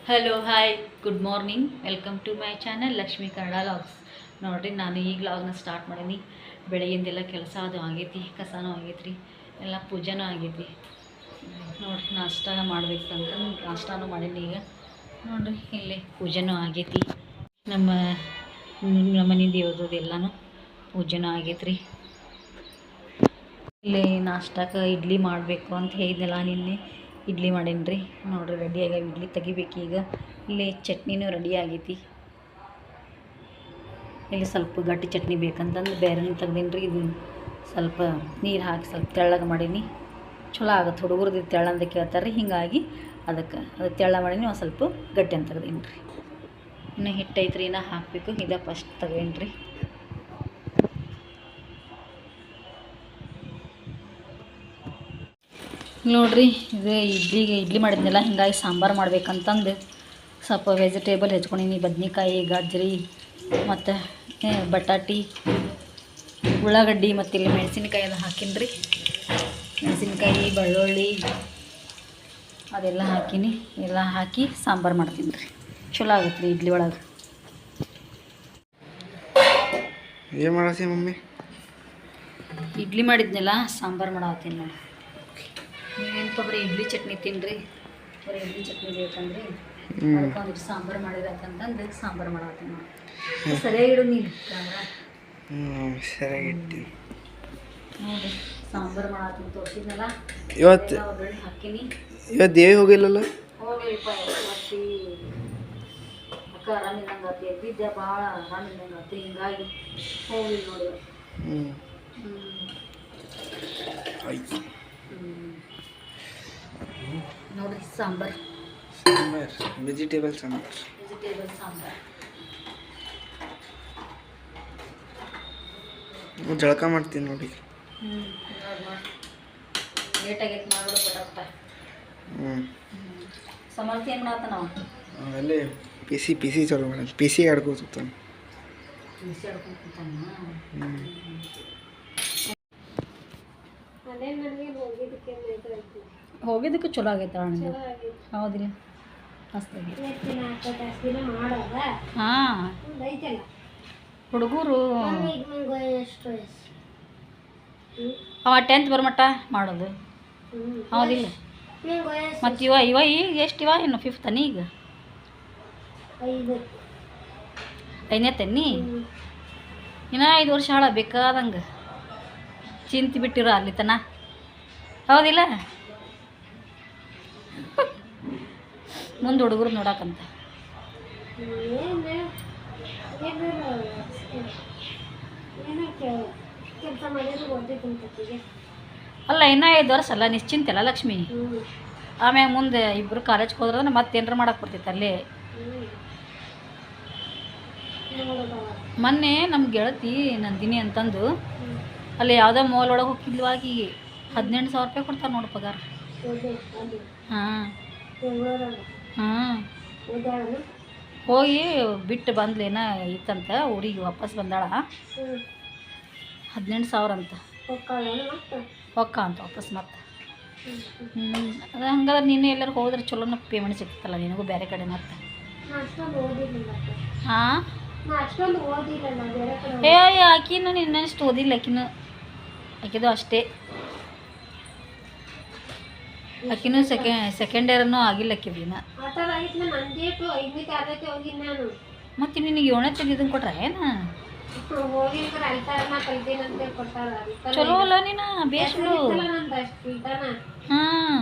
Hello hi good morning welcome to my channel Lakshmi Kannada logs. ನೋಡಿರಿ, ನಾನು ಈಗ ಲಾಗ್ನ ಸ್ಟಾರ್ಟ್ ಮಾಡೀನಿ. ಬೆಳಗ್ಗಿಂದೆಲ್ಲ ಕೆಲಸ ಅದು ಆಗೈತಿ, ಕಸನೂ ಆಗೈತ್ರಿ, ಎಲ್ಲ ಪೂಜೆನೂ ಆಗೈತಿ. ನೋಡಿರಿ, ನಾಷ್ಟ ಮಾಡ್ಬೇಕಂತ ನಾಷ್ಟಾನು ಮಾಡೀನಿ. ಈಗ ನೋಡಿರಿ, ಇಲ್ಲಿ ಪೂಜೆನೂ ಆಗೈತಿ. ನಮ್ಮ ಮನೆ ದೇವ್ರದ್ದು ಎಲ್ಲನೂ ಪೂಜೆನೂ ಆಗೈತ್ರಿ. ಇಲ್ಲಿ ನಾಷ್ಟಕ್ಕೆ ಇಡ್ಲಿ ಮಾಡಬೇಕು ಅಂತ ಹೇಳಿದ್ನಲ್ಲ, ನಿನ್ನೆ ಇಡ್ಲಿ ಮಾಡೀನಿ ರೀ. ನೋಡಿರಿ, ರೆಡಿಯಾಗಿ ಇಡ್ಲಿ ತೆಗಿಬೇಕು ಈಗ. ಇಲ್ಲಿ ಚಟ್ನಿನೂ ರೆಡಿ ಆಗೈತಿ. ಇಲ್ಲಿ ಸ್ವಲ್ಪ ಗಟ್ಟಿ ಚಟ್ನಿ ಬೇಕಂತಂದು ಬೇರೆನೂ ತೆಗ್ದೀನಿ ರೀ. ಇದು ಸ್ವಲ್ಪ ನೀರು ಹಾಕಿ ಸ್ವಲ್ಪ ತೆಳ್ಳಗೆ ಮಾಡೀನಿ, ಚಲೋ ಆಗುತ್ತೆ. ಹುಡುಗರದ್ದು ತೆಳ್ಳಂದ ಕೇಳ್ತಾರೆ ರೀ, ಹೀಗಾಗಿ ಅದಕ್ಕೆ ಅದು ತೆಳ್ಳ ಮಾಡೀನಿ. ಒಂದು ಸ್ವಲ್ಪ ಗಟ್ಟಿ ಅಂತ ತೆಗ್ದೀನಿ ರೀ. ಇನ್ನು ಹಿಟ್ಟು ಐತ್ರಿ, ಇನ್ನೂ ಹಾಕಬೇಕು. ಇದೇ ಫಸ್ಟ್ ತೆಗ್ದೀನಿ ರೀ. ನೋಡಿರಿ, ಇದು ಇಡ್ಲಿ ಮಾಡಿದ್ನೆಲ್ಲ, ಹೀಗಾಗಿ ಸಾಂಬಾರು ಮಾಡ್ಬೇಕಂತಂದು ಸ್ವಲ್ಪ ವೆಜಿಟೇಬಲ್ ಹೆಚ್ಕೊಂಡೀನಿ. ಬದ್ನೆಕಾಯಿ, ಗಾಜರಿ ಮತ್ತು ಬಟಾಟಿ, ಉಳ್ಳಾಗಡ್ಡಿ ಮತ್ತು ಇಲ್ಲಿ ಮೆಣಸಿನ್ಕಾಯಿ ಎಲ್ಲ ಹಾಕೀನಿ ರೀ. ಮೆಣಸಿನ್ಕಾಯಿ, ಬೆಳ್ಳುಳ್ಳಿ ಅದೆಲ್ಲ ಹಾಕೀನಿ. ಎಲ್ಲ ಹಾಕಿ ಸಾಂಬಾರು ಮಾಡ್ತೀನಿ ರೀ. ಚಲೋ ಆಗುತ್ತೆ ರೀ ಇಡ್ಲಿ ಒಳಗೆ. ಏನು ಮಾಡತ್ತಿ ಮಮ್ಮಿ? ಇಡ್ಲಿ ಮಾಡಿದ್ನೆಲ್ಲ ಸಾಂಬಾರು ಮಾಡತ್ತೀನಿ ನೋಡಿ. ನೀವೇನಪ್ಪ ಬರೀ ಇಡ್ಲಿ ಚಟ್ನಿ ತಿನ್ನಿರಿ, ಬರೀ ಇಡ್ಲಿ ಚಟ್ನಿ ಬೇಕಂದ್ರಿ, ಅದಕ್ಕೊಂದಿಟ್ಟು ಸಾಂಬಾರು ಮಾಡಿದಾಕಂತಂದು ಸಾಂಬಾರು ಮಾಡತ್ತೀನಿ ನೋಡಿ. ಸರಿಯಾಗಿ ಇಡು ನೀನು ಕ್ಯಾಮ್ರಾ. ಸರಿಯಾಗಿಟ್ಟು ನೋಡಿ, ಸಾಂಬಾರು ಮಾಡತ್ತೀನಿ ತೋರಿಸಿದ್ನಲ್ಲ. ಇವತ್ತು ಒಗ್ಗರಣೆ ಹಾಕೀನಿ. ಇವತ್ತು ದೇವಿ ಹೋಗಿಲ್ಲಲ್ಲ? ಹೋಗ್ಲಿಪ್ಪ, ಮತ್ತೆ ಅಕ್ಕ ಆರಾಮಿಲ್ಲಂಗೆ ಆತಿ, ಎದ್ದಿದ್ದೆ ಭಾಳ ಆರಾಮಿಲ್ಲಂಗೆ ಆತಿ, ಹಿಂಗಾಗಿ ಹೋಗಿಲ್ಲ ನೋಡಿ. ನೋಡಿರಿ, ಸಾಂಬಾರು ವೆಜಿಟೇಬಲ್ ಸಾಂಬಾರು. ಜಳಕ ಮಾಡ್ತೀನಿ ನೋಡಿ. ಲೇಟಾಗೈತೆ ಮಾಡ್ಬಿಡು ಪಟಾಪಟ. ಸಮರ್ಥಿ ಏನು ಮಾಡತ್ತ ನಾವು ಅಲ್ಲೇ ಪಿ ಸಿ ಚಾಲು ಮಾಡೋದು. P C ಆಡ್ಕೋತಾನೆ. ಹೋಗಿದ್ದಕ್ಕೆ ಚಲೋ ಆಗೈತೆ ಅಣ್ಣ. ಹೌದಿಲ್ಲ, ಮಸ್ತಾಗಿ. ಹಾಂ, ಹುಡುಗರು ಅವ 10th ಬರಮಟ್ಟ ಮಾಡೋದು. ಹೌದಿಲ್ಲ, ಮತ್ತು ಇವ ಈಗ ಎಷ್ಟು ಇನ್ನು 5th ತನಿ? ಈಗ 5ನೇ ತನ್ನಿ. ಇನ್ನೂ 5 ವರ್ಷ ಹಾಳ ಬೇಕಾದಂಗೆ ಚಿಂತೆ ಬಿಟ್ಟಿರೋ ಅಲ್ಲಿ ತನ. ಹೌದಿಲ್ಲ, ಮುಂದೆ ಹುಡುಗರು ನೋಡಕ್ಕಂತ. ಅಲ್ಲ, ಇನ್ನೂ 5 ವರ್ಷ ಅಲ್ಲ, ನಿಶ್ಚಿಂತೆ ಅಲ್ಲ ಲಕ್ಷ್ಮಿ. ಆಮ್ಯಾಗ ಮುಂದೆ ಇಬ್ಬರು ಕಾಲೇಜ್ಗೆ ಹೋದ್ರೆ ಮತ್ತೇನಾರ ಮಾಡಕ್ಕೆ ಬರ್ತೈತೆ ಅಲ್ಲೇ. ಮೊನ್ನೆ ನಮ್ಮ ಗೆಳತಿ ನಂದಿನಿ ಅಂತಂದು ಅಲ್ಲಿ ಯಾವುದೋ ಮಾಲ್ ಒಳಗೆ ಹೋಗಿದ್ಲವಾಗಿ 18,000 ರೂಪಾಯಿ ಕೊಡ್ತಾರೆ ನೋಡಿ ಪಗಾರ. ಹಾಂ ಹಾಂ, ಹೋಗಿ ಬಿಟ್ಟು ಬಂದ್ಲೇನ ಇತ್ತಂತ, ಊರಿಗೆ ವಾಪಸ್ ಬಂದಾಳ. 18,000 ಅಂತ ಹೊಕ್ಕ ಅಂತ ವಾಪಸ್ ಮತ್ತೆ. ಅದು ಹಂಗಾದ್ರೆ ನೀನು ಎಲ್ಲರೂ ಹೋದ್ರೆ ಚಲೋನ ಪೇಮೆಂಟ್ ಸಿಗ್ತಲ್ಲ ನಿನಗೂ ಬೇರೆ ಕಡೆ ಮತ್ತೆ. ಹಾಂ, ಆಕಿನೂ ನಿನ್ನಷ್ಟು ಓದಿಲ್ಲ. ಆಕಿದು ಅಷ್ಟೇ. ಆಕಿನೂ ಸೆಕೆಂಡ್ ಇಯರ್ನೂ ಆಗಿಲ್ಲ ಆಕಿದಿನ. ಮತ್ತು ನಿನಗೆ 7ನೇ ತೇದಿ ಇದನ್ನು ಕೊಟ್ರ ಏನ? ಚಲೋ ಅಲ್ಲ, ನೀನು ಬೇಸ್ಬಿಡು. ಹಾಂ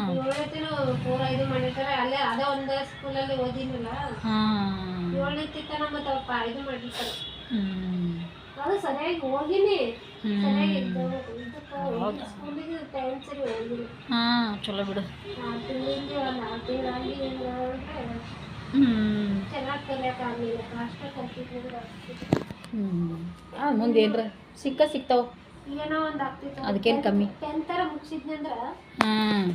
ಹಾಂ, ಚಲೋ ಬಿಡು. ಮುಂದೆ ಏನ್ರ ಸಿಗ್ತಾವ, ಅದಕ್ಕೇನು ಕಮ್ಮಿ. ಹಾಂ,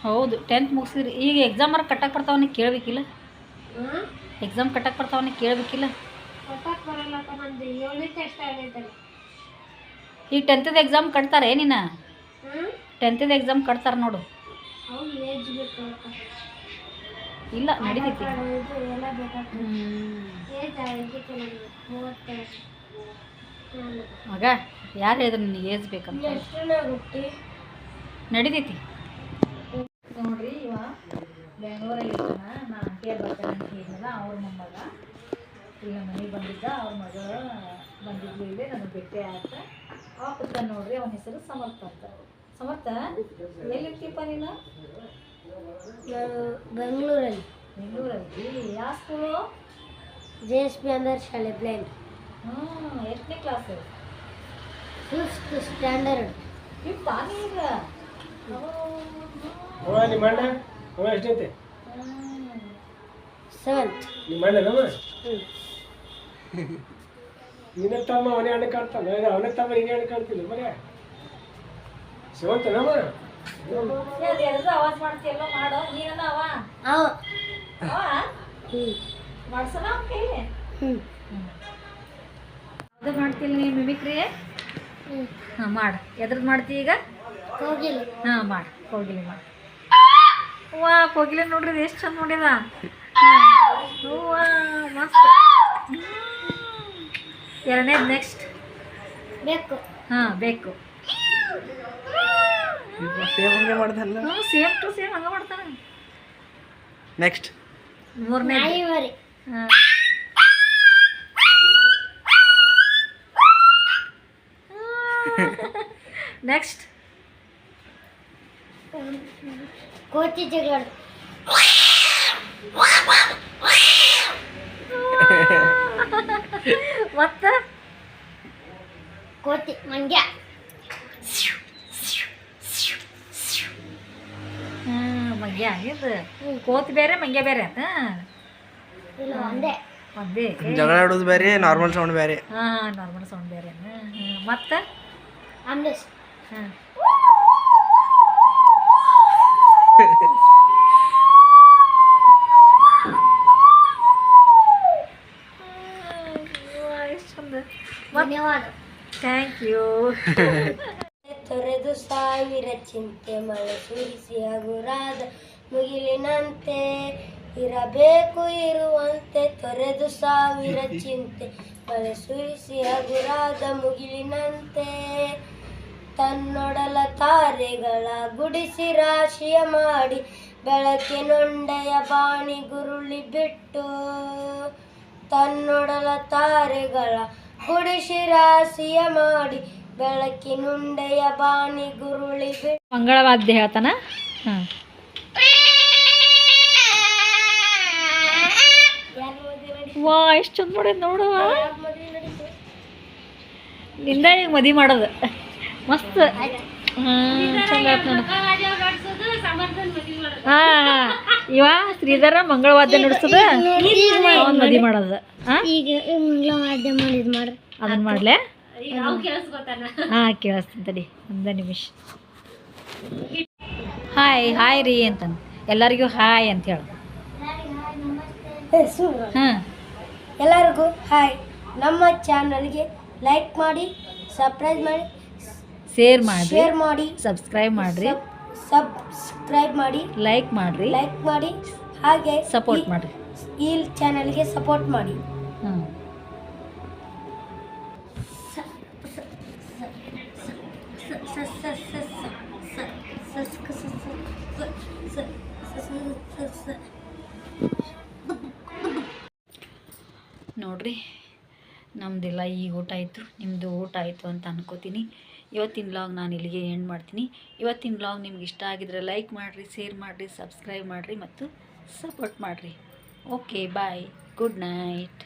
ಹೌದು. 10th ಮುಗಿಸಿದ್ರಿ. ಈಗ ಎಕ್ಸಾಮರ ಕಟ್ಟಕ್ಕೆ ಬರ್ತಾವನ್ನ ಕೇಳಬೇಕಿಲ್ಲ? ಎಕ್ಸಾಮ್ ಕಟ್ಟಕ್ಕೆ ಬರ್ತಾವನ್ನ ಕೇಳಬೇಕಿಲ್ಲ? ಈಗ 10th ಎಕ್ಸಾಮ್ ಕಟ್ತಾರೆ ನೀನು? 10th ಎಕ್ಸಾಮ್ ಕಟ್ತಾರೆ ನೋಡು. ಇಲ್ಲ ನಡೀತೈತಿ. ಮಗ ಯಾರು ಹೇಳಿದ್ರು ನಿನಗೆ ಏಜ್ ಬೇಕಂತ? ನಡೀತೈತಿ ನೋಡ್ರಿ. ಇವ ಬೆಂಗಳೂರಲ್ಲಿ ಇರ್ತಾನ, ನಾ ಅಂಟಿಯರ್ ಬರ್ತಾನೆ ಅಂತ ಹೇಳಿದ್ನಲ್ಲ, ಅವ್ರ ಮೊಮ್ಮಗ ಈಗ ಮನೆಗೆ ಬಂದಿದ್ದ. ಅವ್ರ ಮಗಳು ಬಂದಿದ್ಲು, ಇಲ್ಲೇ ನನಗೆ ಭೇಟಿ ಆಯ್ತ. ಅವ ಕೂತಾನ ನೋಡ್ರಿ. ಅವನ ಹೆಸರು ಸಮರ್ಥ ಅಂತ. ಸಮರ್ಥ, ಎಲ್ಲಿರ್ತೀಪ್ಪ ನೀನು? ಬೆಂಗಳೂರಲ್ಲಿ. ಬೆಂಗಳೂರಲ್ಲಿ ಯಾವ ಸ್ಕೂಲು? JSP ಅಂದರ್ ಶಾಲೆ ಬ್ಲೈಂಡ್. ಎಷ್ಟನೇ ಕ್ಲಾಸು? 5th standard. ಫಿಫ್ತ್ ಈಗ? ನಿಮ್ಮ ಅಣ್ಣ ಎಷ್ಟೈತೆ? 7th. ನಿಮ್ಮ ಅಣ್ಣನಮ್ಮ ನಿನ್ನ ತಮ್ಮ ಅವನೇ ಹಣ್ಣು ಕಾಣ್ತಾನೆ, ಅವನೇ ತಮ್ಮ ನೀನೇ ಹಣ್ಣು ಕಾಣ್ತಿಲ್ಲ ಮನೆ ಶಿವಂತನಮ್ಮ. ಎಲ್ಲರೂ ಆವಾಜ್ ಮಾಡ್ತೀಯಲ್ಲ, ಮಾಡೋ ನೀನ ಅವ ಮಾಡ್ಸೋಣ ಅವ್ನ ಕೈಲಿ. ಅದು ಮಾಡ್ತಿಲ್ಲ ನೀನು ಮಿಮಿಕ್ರಿ? ಹಾಂ ಮಾಡು. ಎದ್ರದ್ದು ಮಾಡ್ತಿ ಈಗ? ಕೋಗಿಲೆ. ಹಾಂ ಮಾಡು, ಕೋಗಿಲೆ ಮಾಡು. ವಾ ಕೋಗಿಲೆ ನೋಡ್ರಿ ಎಷ್ಟು ಚಂದ ನೋಡಿದ. ಹೂವಾ ಮಸ್ತ್. ಎರಡನೇದು ನೆಕ್ಸ್ಟ್ ಬೇಕು. ಹಾಂ ಬೇಕು. ಸೇಮ್ ಹಂಗೆ ಮಾಡ್ದಲ್ಲ. ಹ್ಞೂ ಸೇಮ್ ಟು ಸೇಮ್ ಹಂಗೆ ಮಾಡ್ತಾನೆ. ನೆಕ್ಸ್ಟ್ ಮೂರನೇ ನಾಯಿ ಮರಿ. ಹಾಂ ನೆಕ್ಸ್ಟ್ ಕೋತಿ ಜಗಳ. ಮತ್ತೆ ಕೋತಿ ಮಂಗ್ಯ. ಮಂಗ್ಯ ಇದು ಕೋತಿ ಬೇರೆ ಮಂಗ್ಯ ಬೇರೆ ಅಂತ ಇಲ್ಲ ಒಂದೇ. ಒಂದೇ. ಜಗಳ ಆಡೋದು ಬೇರೆ, ನಾರ್ಮಲ್ ಸೌಂಡ್ ಬೇರೆ. ಹಾಂ ನಾರ್ಮಲ್ ಸೌಂಡ್ ಬೇರೆ. ಮತ್ತೆ ಆಮ್ಲೆಸ್. ಹಾಂ ಎಷ್ಟು ಚಂದ. ಧನ್ಯವಾದ. Thank you. ತೊರೆದು ಸಾವಿರ ಚಿಂತೆ ಮಳೆ ಸುರಿಸಿ ಹಗುರಾದ ಮುಗಿಲಿನಂತೆ ಇರಬೇಕು ಇರುವಂತೆ. ತೊರೆದು ಸಾವಿರ ಚಿಂತೆ ಮಳೆ ಸುರಿಸಿ ಹಗುರಾದ ಮುಗಿಲಿನಂತೆ. ತನ್ನೊಡಲ ತಾರೆಗಳ ಗುಡಿಸಿ ರಾಶಿಯ ಮಾಡಿ ಬೆಳಕಿನೊಂಡೆಯ ಬಾಣಿ ಗುರುಳಿ ಬಿಟ್ಟು. ತನ್ನೊಡಲ ತಾರೆಗಳ ಗುಡಿಸಿ ರಾಶಿಯ ಮಾಡಿ ಬೆಳಕಿನುಂಡೆಯ ಬಾಣಿ ಗುರುಳಿ ಬಿಟ್ಟು. ಮಂಗಳವಾದ್ಯ ಹೇಳ್ತಾನ. ಹಾಂ ವಾ ಎಷ್ಟು ಚಂದ ನೋಡಿದ್ ನೋಡುವ. ನಿಂದ ಈಗ ಮದುವೆ ಮಾಡೋದು ಮಸ್ತ್. ಹಾಂ ಚಂದ ಆಯ್ತು ನೋಡು. ಹಾಂ ಇವ ಶ್ರೀಧರ ಮಂಗಳವಾದ್ಯ ನುಡಿಸೋದು, ಅವ್ನು ಮದುವೆ ಮಾಡೋದು. ಹಾಂ ಈಗ ಮಂಗಳವಾದ್ಯ ಮಾಡಿದ್ ಮಾಡ್ರಿ. ಅದನ್ನು ಮಾಡಲೇ? ಹಾಂ ಕೇಳಿಸ್ತೀನಿ ತಡಿ ಒಂದು ನಿಮಿಷ. ಹಾಯ್ ಹಾಯ್ ರೀ ಅಂತಾನೆ. ಎಲ್ಲರಿಗೂ ಹಾಯ್ ಅಂತ ಹೇಳು. ಹಾಂ ಎಲ್ಲರಿಗೂ ಹಾಯ್. ನಮ್ಮ ಚಾನಲ್ಗೆ ಲೈಕ್ ಮಾಡಿ, ಸಬ್ಸ್ಕ್ರೈಬ್ ಮಾಡಿ, ಶೇರ್ ಮಾಡಿರಿ, ಶೇರ್ ಮಾಡಿ, ಸಬ್ಸ್ಕ್ರೈಬ್ ಮಾಡಿರಿ, ಸಬ್ಸ್ಕ್ರೈಬ್ ಮಾಡಿ, ಲೈಕ್ ಮಾಡಿರಿ, ಲೈಕ್ ಮಾಡಿ, ಹಾಗೆ ಸಪೋರ್ಟ್ ಮಾಡಿರಿ. ಈ ಚಾನಲ್ಗೆ ಸಪೋರ್ಟ್ ಮಾಡಿ. ಹಾಂ ನೋಡ್ರಿ ನಮ್ಮದೆಲ್ಲ ಈಗ ಊಟ ಆಯಿತು, ನಿಮ್ಮದು ಊಟ ಆಯಿತು ಅಂತ ಅನ್ಕೋತೀನಿ. ಇವತ್ತಿನ ವ್ಲಾಗ್ ನಾನು ಇಲ್ಲಿಗೆ ಎಂಡ್ ಮಾಡ್ತೀನಿ. ಇವತ್ತಿನ ವ್ಲಾಗ್ ನಿಮ್ಗೆ ಇಷ್ಟ ಆಗಿದ್ರೆ ಲೈಕ್ ಮಾಡಿರಿ, ಶೇರ್ ಮಾಡಿರಿ, ಸಬ್ಸ್ಕ್ರೈಬ್ ಮಾಡಿರಿ ಮತ್ತು ಸಪೋರ್ಟ್ ಮಾಡಿರಿ. Okay bye, good night.